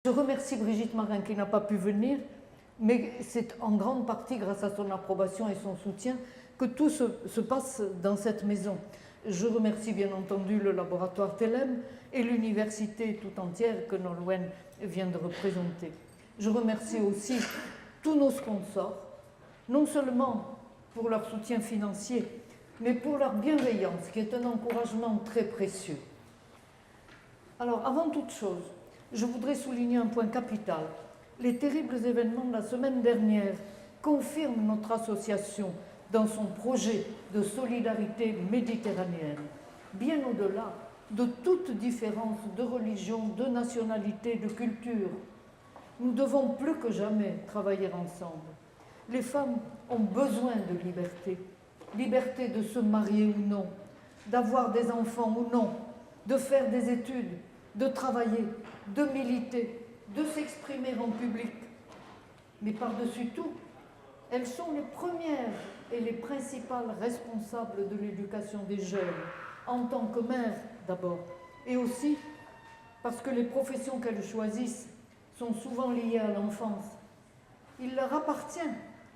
Je remercie Brigitte Marin qui n'a pas pu venir, mais c'est en grande partie grâce à son approbation et son soutien que tout se passe dans cette maison. Je remercie bien entendu le laboratoire TELEM et l'université tout entière que Nolwenn vient de représenter. Je remercie aussi tous nos sponsors, non seulement pour leur soutien financier, mais pour leur bienveillance, qui est un encouragement très précieux. Alors, avant toute chose, je voudrais souligner un point capital. Les terribles événements de la semaine dernière confirment notre association dans son projet de solidarité méditerranéenne, bien au-delà de toute différence de religion, de nationalité, de culture. Nous devons plus que jamais travailler ensemble. Les femmes ont besoin de liberté. Liberté de se marier ou non, d'avoir des enfants ou non, de faire des études, de travailler, de militer, de s'exprimer en public. Mais par-dessus tout, elles sont les premières et les principales responsables de l'éducation des jeunes, en tant que mères d'abord, et aussi parce que les professions qu'elles choisissent sont souvent liées à l'enfance. Il leur appartient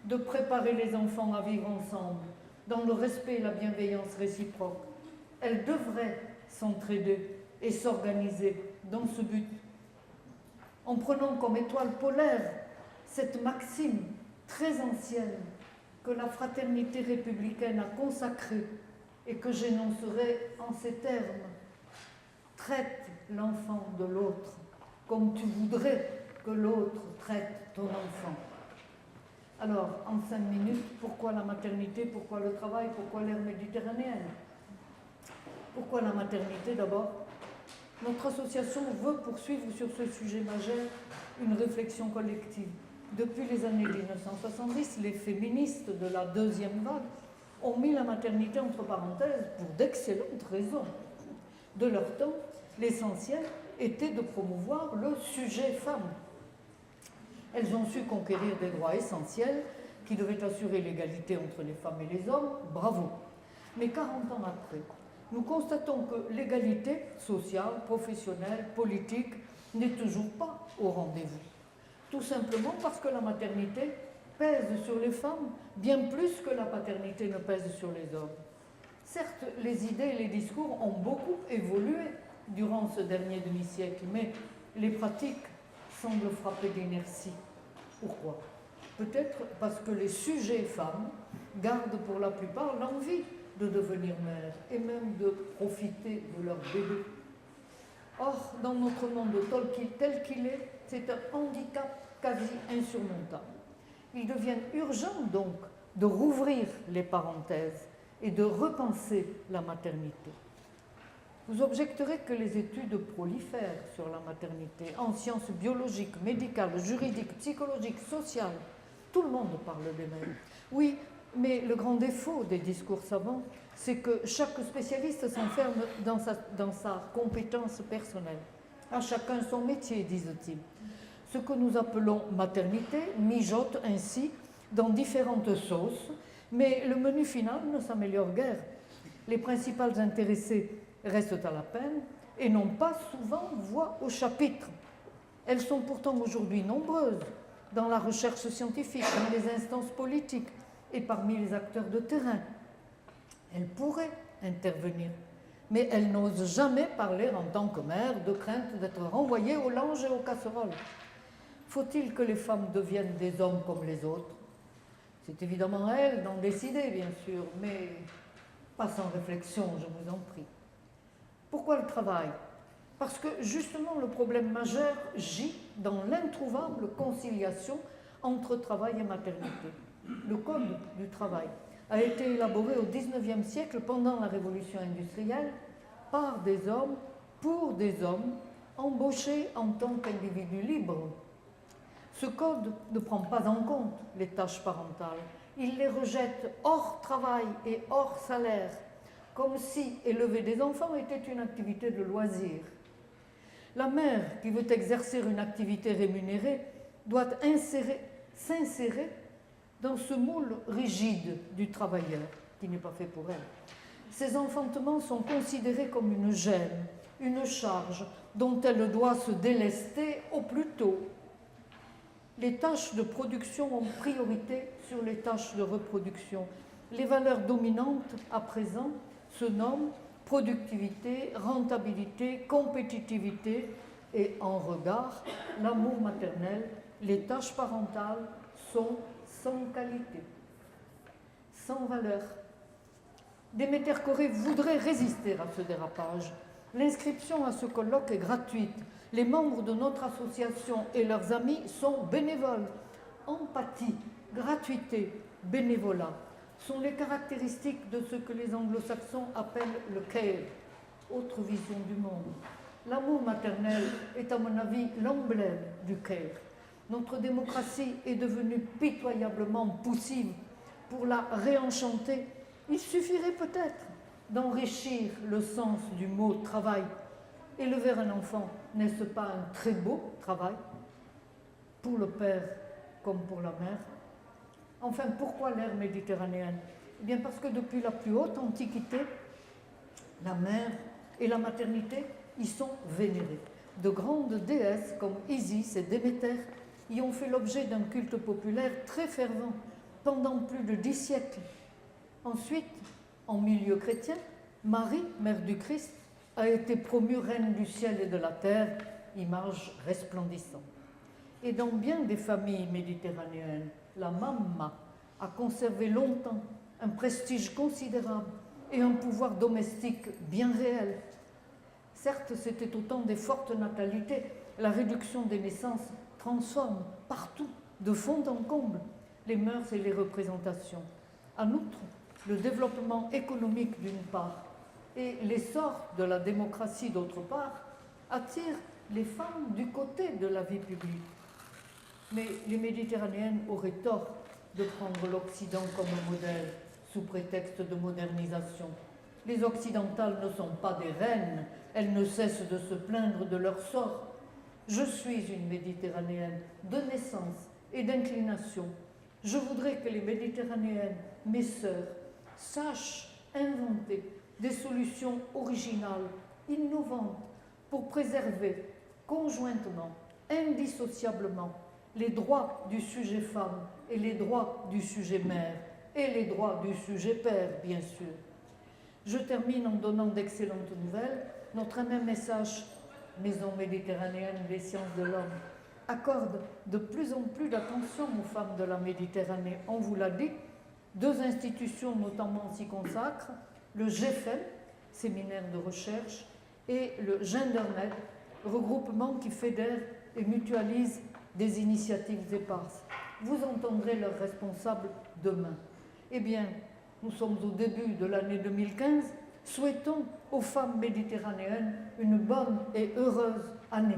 de préparer les enfants à vivre ensemble, dans le respect et la bienveillance réciproque. Elles devraient s'entraider et s'organiser dans ce but, en prenant comme étoile polaire cette maxime très ancienne que la fraternité républicaine a consacrée et que j'énoncerai en ces termes. Traite l'enfant de l'autre comme tu voudrais que l'autre traite ton enfant. Alors, en 5 minutes, pourquoi la maternité, pourquoi le travail, pourquoi l'ère méditerranéenne? Pourquoi la maternité d'abord? Notre association veut poursuivre sur ce sujet majeur une réflexion collective. Depuis les années 1970, les féministes de la deuxième vague ont mis la maternité entre parenthèses pour d'excellentes raisons. De leur temps, l'essentiel était de promouvoir le sujet femme. Elles ont su conquérir des droits essentiels qui devaient assurer l'égalité entre les femmes et les hommes. Bravo. Mais 40 ans après, nous constatons que l'égalité sociale, professionnelle, politique n'est toujours pas au rendez-vous. Tout simplement parce que la maternité pèse sur les femmes bien plus que la paternité ne pèse sur les hommes. Certes, les idées et les discours ont beaucoup évolué durant ce dernier demi-siècle, mais les pratiques semblent frapper d'inertie. Pourquoi? Peut-être parce que les sujets femmes gardent pour la plupart l'envie de devenir mère et même de profiter de leur bébé. Or, dans notre monde tel qu'il est, c'est un handicap quasi insurmontable. Il devient urgent donc de rouvrir les parenthèses et de repenser la maternité. Vous objecterez que les études prolifèrent sur la maternité, en sciences biologiques, médicales, juridiques, psychologiques, sociales. Tout le monde parle des mêmes. Oui, mais le grand défaut des discours savants, c'est que chaque spécialiste s'enferme dans sa compétence personnelle. À chacun son métier, disent-ils. Ce que nous appelons maternité mijote ainsi dans différentes sauces, mais le menu final ne s'améliore guère. Les principales intéressées restent à la peine et n'ont pas souvent voix au chapitre. Elles sont pourtant aujourd'hui nombreuses dans la recherche scientifique, dans les instances politiques et parmi les acteurs de terrain. Elles pourraient intervenir, mais elles n'osent jamais parler en tant que mères de crainte d'être renvoyées aux langes et aux casseroles. Faut-il que les femmes deviennent des hommes comme les autres? C'est évidemment à elles d'en décider, bien sûr, mais pas sans réflexion, je vous en prie. Pourquoi le travail? Parce que justement le problème majeur gît dans l'introuvable conciliation entre travail et maternité. Le Code du travail a été élaboré au XIXe siècle pendant la Révolution industrielle par des hommes, pour des hommes, embauchés en tant qu'individus libres. Ce code ne prend pas en compte les tâches parentales. Il les rejette hors travail et hors salaire, comme si élever des enfants était une activité de loisir. La mère qui veut exercer une activité rémunérée doit s'insérer dans ce moule rigide du travailleur, qui n'est pas fait pour elle. Ces enfantements sont considérés comme une gêne une charge dont elle doit se délester au plus tôt. Les tâches de production ont priorité sur les tâches de reproduction. Les valeurs dominantes à présent se nomment productivité, rentabilité, compétitivité et en regard, l'amour maternel, les tâches parentales sont sans qualité, sans valeur. Déméter Corée voudrait résister à ce dérapage. L'inscription à ce colloque est gratuite. Les membres de notre association et leurs amis sont bénévoles. Empathie, gratuité, bénévolat sont les caractéristiques de ce que les anglo-saxons appellent le care, autre vision du monde. L'amour maternel est à mon avis l'emblème du care. Notre démocratie est devenue pitoyablement poussive. Pour la réenchanter, il suffirait peut-être d'enrichir le sens du mot travail. Élever un enfant, n'est-ce pas un très beau travail pour le père comme pour la mère? Enfin, pourquoi l'ère méditerranéenne? Eh bien parce que depuis la plus haute antiquité, la mère et la maternité y sont vénérées. De grandes déesses comme Isis et Déméter y ont fait l'objet d'un culte populaire très fervent pendant plus de 10 siècles. Ensuite, en milieu chrétien, Marie, mère du Christ, a été promue reine du ciel et de la terre, image resplendissante. Et dans bien des familles méditerranéennes, la mamma a conservé longtemps un prestige considérable et un pouvoir domestique bien réel. Certes, c'était au temps des fortes natalités, la réduction des naissances transforme partout, de fond en comble, les mœurs et les représentations. En outre, le développement économique d'une part et l'essor de la démocratie d'autre part attirent les femmes du côté de la vie publique. Mais les Méditerranéennes auraient tort de prendre l'Occident comme un modèle sous prétexte de modernisation. Les Occidentales ne sont pas des reines, elles ne cessent de se plaindre de leur sort. Je suis une Méditerranéenne de naissance et d'inclination. Je voudrais que les Méditerranéennes, mes sœurs, sachent inventer des solutions originales, innovantes, pour préserver conjointement, indissociablement, les droits du sujet femme et les droits du sujet mère et les droits du sujet père, bien sûr. Je termine en donnant d'excellentes nouvelles. Notre MMSH, Maison méditerranéenne des sciences de l'homme, accorde de plus en plus d'attention aux femmes de la Méditerranée. On vous l'a dit, 2 institutions notamment s'y consacrent, le GFEM, séminaire de recherche, et le GenderNet, regroupement qui fédère et mutualise des initiatives éparses. Vous entendrez leurs responsables demain. Eh bien, nous sommes au début de l'année 2015. Souhaitons aux femmes méditerranéennes une bonne et heureuse année.